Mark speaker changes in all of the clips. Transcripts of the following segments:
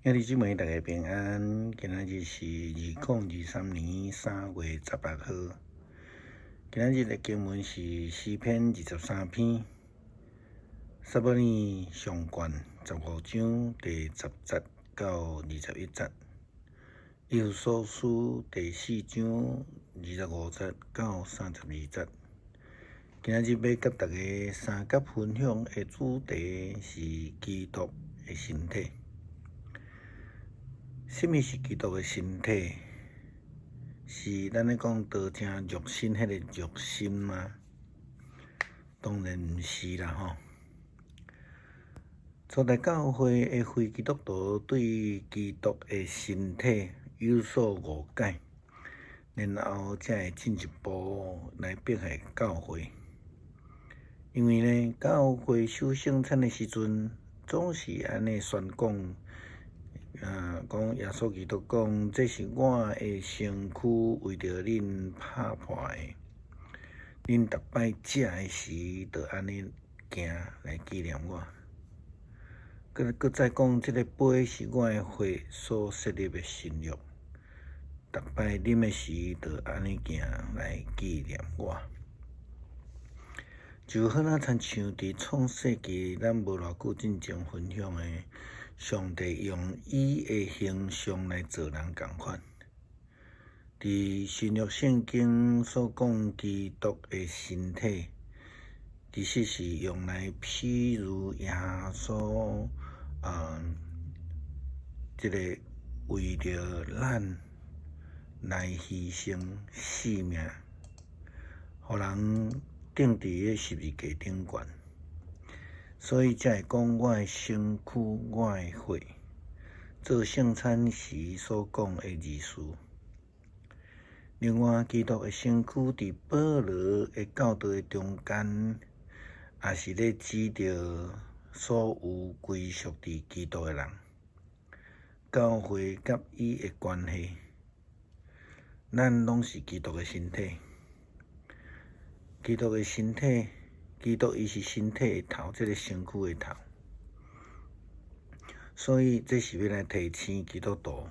Speaker 1: 兄弟姊妹，大家平安。今仔日是2023年3月18号。今仔日的经文是诗篇23篇，撒母耳上卷15章第10节到21节，以弗所书第4章25节到32节。今仔日要甲大家三角分享的主题是基督的身体。什么是基督的身体？是咱咧讲道成肉身迄个肉身吗？当然毋是啦吼。初代教会的非基督徒对基督的身体有所误解，然后才会进一步来迫害教会。因为呢，教会守圣餐的时阵，总是安尼宣讲。讲耶稣基督讲，这是我的身躯，为着恁拍破的。恁逐摆食的时，就安尼行来纪念我。搁再讲，这个杯是我的血所设立的新约，逐摆啉的时，就安尼行来纪念我。就好像像伫创世纪，咱无偌久之前分享的。上帝用伊的形象来做人共款。伫新约圣经所讲基督的身体，其实是用来譬如耶稣这个为着咱来牺牲性命，互人钉伫咧十字架顶悬。所以才会讲我的身躯，我的血，做圣餐时所讲的字词。另外，基督的身躯伫保罗的教导的中间，也是咧指着所有归属伫基督的人。教会甲伊的关系，咱拢是基督的身体。基督的身体。基督伊是身体的头，这个身躯的头，所以这是要来提醒基督徒，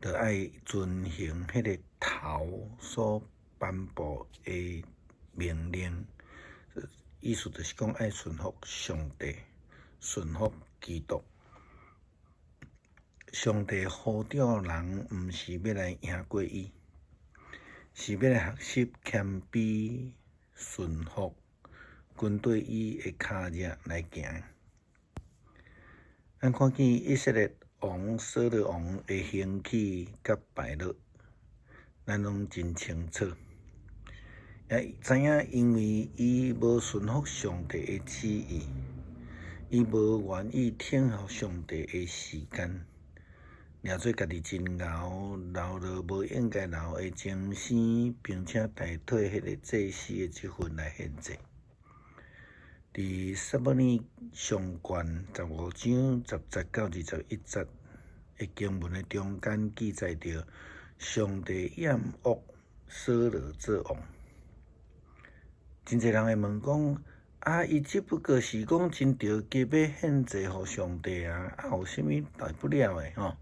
Speaker 1: 就爱遵行迄个头所颁布的命令。意思就是讲爱顺服上帝，顺服基督。上帝呼召人，毋是要来赢过伊，是要来学习谦卑、顺服。跟对伊的脚迹来行，咱看见以色列王扫罗王的兴起甲败落，咱拢真清楚。也知影，因为伊无顺服上帝的旨意，伊无愿意听候上帝的时间，抓做家己真熬，流落无应该流的精神，并且代替迄个祭司的这份来献祭。伫撒母耳上卷15章10节到21节的经文的中间记载着上帝厌恶扫罗做王。真侪人会问讲：伊只不过是讲真着急要献祭互上帝啊，有啥物大不了的吼？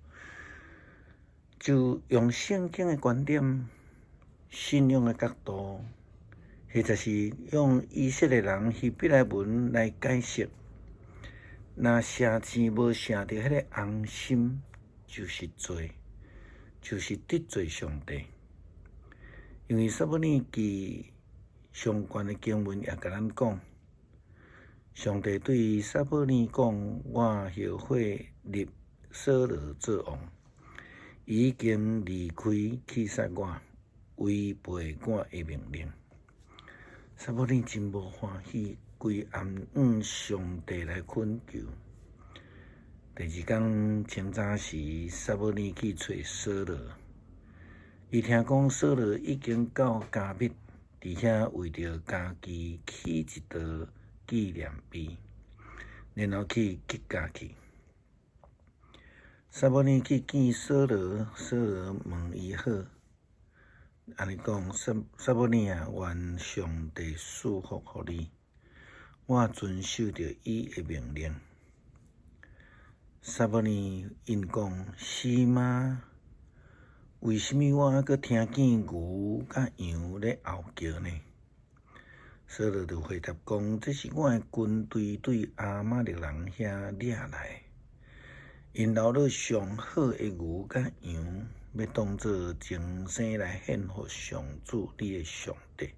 Speaker 1: 就用圣经的观点、信仰的角度。或者是用以色列人希伯来文来解释，若写字无写着迄个红心，就是罪，就是得罪上帝。因为撒母耳记上卷的经文也甲咱讲，上帝对撒母耳讲：我后悔立扫罗做王，已经离开去杀我，违背我的命令。撒母耳真无欢喜，规暗上帝来恳求。第二天清早时，撒母耳去找扫罗，伊听讲扫罗已经到迦密，伫遐为着家己起一道纪念碑，然后去吉甲去。撒母耳去见扫罗，扫罗问伊好。安尼讲，撒母耳啊，愿上帝赐福予你，我遵守着伊的命令。撒母尼因讲：是吗？为什么我阁听见牛甲羊咧嚎叫呢？扫罗就回答讲：这是我的军队对亚玛力人遐掠来，因留了上好的牛甲羊，要当作精神来献互上主你的上帝，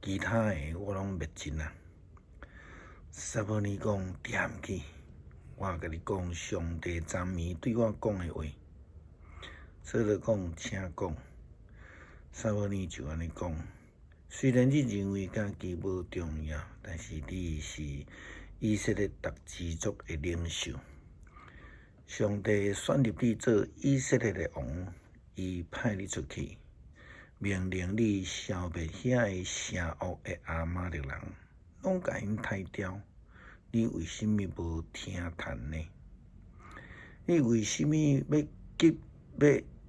Speaker 1: 其他的我拢灭尽啊！撒母尼讲：踮去，我甲你讲，上帝昨暝对我讲的话。扫罗讲：请讲。撒母尼就安尼讲：虽然你认为家己无重要，但是你是以色列各支族的领袖。上帝选入你做以色列的王，伊派你出去，命令你消灭遐个邪恶的亚玛力人，拢甲因杀掉。你为什么无听谈呢？你为什么要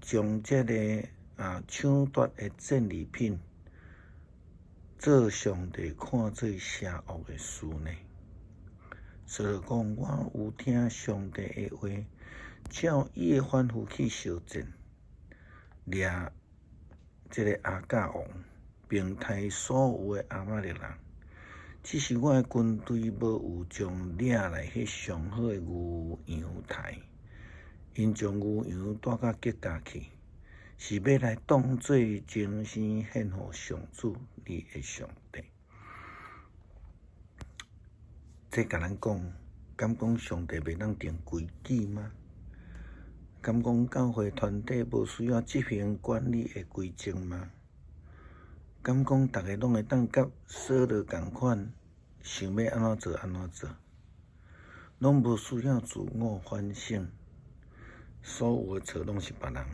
Speaker 1: 将这个抢夺的战利品做上帝看做邪恶的事呢？扫罗讲：我有听上帝的话，照伊的吩咐去烧战，掠这个亚甲王，并杀所有的亚玛力人。只是我的军队无有将掠来迄上好的牛羊杀，因将牛羊带到吉甲去，是要来当作精神献互上主你的上帝。这甲咱讲，敢讲上帝袂当定规矩吗？敢讲教会团体无需要执行管理的规则吗？敢讲大家拢会当甲扫罗共款，想要安怎做安怎做，拢无需要自我反省，所有的错拢是别人。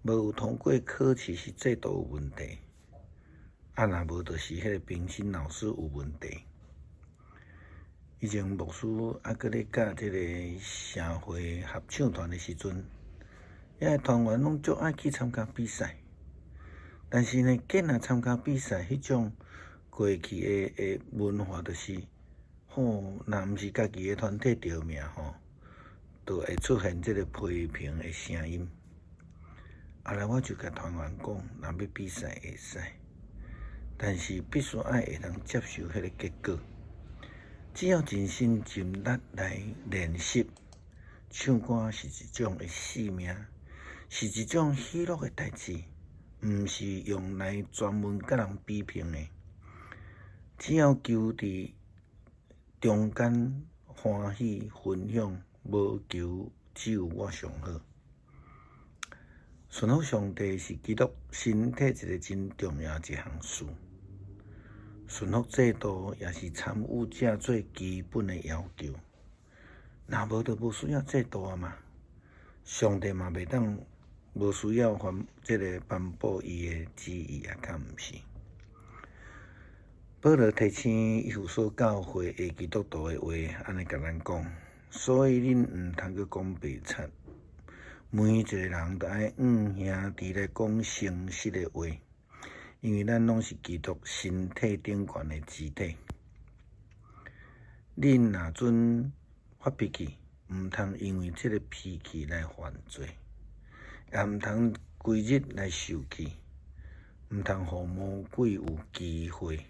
Speaker 1: 无有通过考试是制度有问题，若无就是迄个评审老师有问题。以前牧师搁咧教即个社会合唱团的时阵，遐个团员拢足爱去参加比赛，但是呢，若参加比赛，迄种过去的文化就是，若毋是家己的团体得名就会出现即个批评的声音。后来我就甲团员讲，若要比赛会使，但是必须爱会通接受迄个结果。只要尽心尽力来练习，唱歌是一种的使命，是一种喜乐的代志，毋是用来专门甲人比拼的。只要求伫中间欢喜分享，无求只有我上好。顺服上帝是基督身体一个真重要一项事。顺服制度也是参与者最基本的要求。若无就无需要制度啊嘛。上帝嘛袂当无需要颁布伊的旨意啊，敢毋是？保罗提醒以弗所教会的基督徒的话，安尼甲咱讲，所以恁毋通去讲白贼。每一个人都爱兄弟来讲诚实的话。因为咱拢是基督身体顶悬的肢体，恁若准发脾气，毋通因为这个脾气来犯罪，也毋通规日来受气，毋通互魔鬼有机会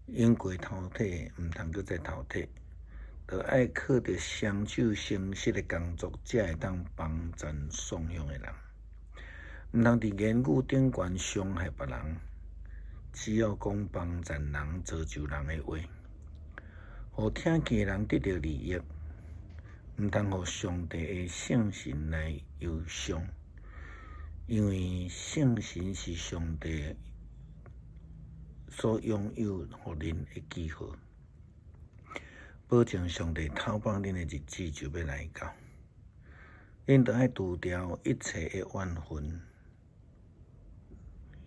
Speaker 1: 用过头体，毋通搁再头体，就爱靠着双手诚实的工作，才会当帮赞颂扬的人。毋通伫言语顶悬伤害别人，只要讲帮赞人、造就人的话，互听见的人得到利益，毋通互上帝的圣神来忧伤，因为圣神是上帝所拥有互恁的记号，保证上帝透放恁的日子就要来到，恁着爱除掉一切的怨恨。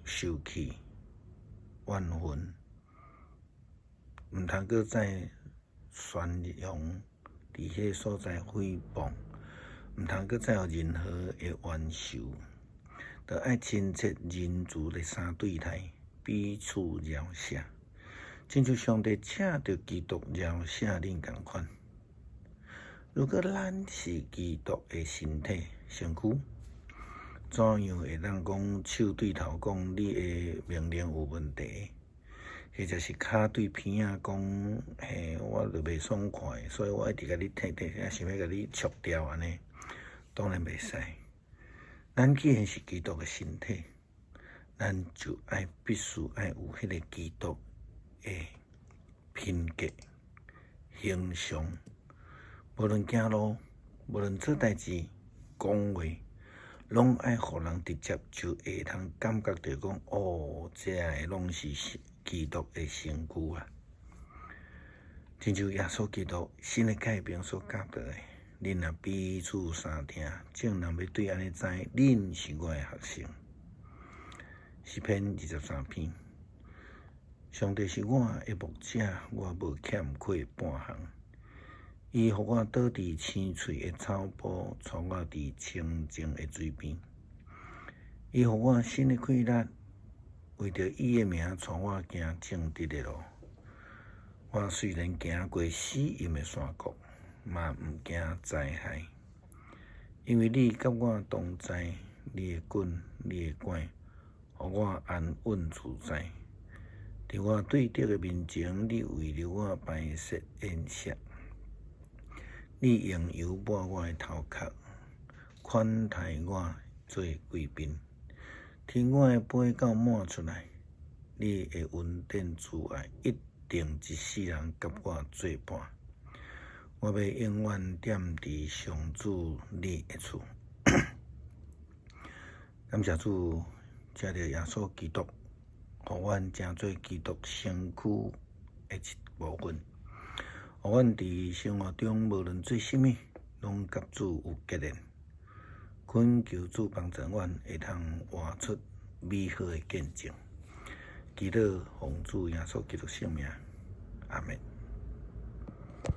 Speaker 1: 受气、怨恨，毋通搁再宣扬伫迄个所在诽谤，毋通搁再有任何的冤仇，着爱亲切仁慈的相对待，彼此饶赦，亲像上帝请着基督饶赦恁共款。如果咱是基督的身体身躯，怎样会当讲手对头讲你的命令有问题？或者是骹对鼻仔讲，嘿，我就袂爽快，所以我一直甲你踢，想要甲你戳掉安尼，当然袂使。咱既然是基督的身体，咱就必须爱有迄个基督的品格、形象。无论走路，无论做代志、讲话，拢爱互人直接就会通感觉到讲，哦，这个拢是基督的身躯啊！亲像耶稣基督新的改变所教导的，恁若彼此相听，众人要对安尼知，恁是我的学生。诗篇23篇，上帝是我的牧者，我无欠缺半项。伊互我倒伫青翠的草坡，带我伫清净的水边。伊互我新的气力，为着伊的名，带我行正直的路。我虽然行过死荫的山谷，嘛毋惊灾害，因为你甲我同在，你的棍、你的拐，互我安稳自在。伫我对敌的面前，你为了我摆设宴席。你用油抹我的头壳，款待我做贵宾，听我的杯到满出来。你的恩典慈爱，一定一世人甲我作伴。我要永远踮伫上主你的厝。感谢主，借着耶稣基督，互阮成做基督身躯的一部分。互阮伫生活中，无论做甚物，拢甲主有结连。恳求主帮助阮，会通活出美好的见证。祈祷奉主耶稣基督圣名，阿门。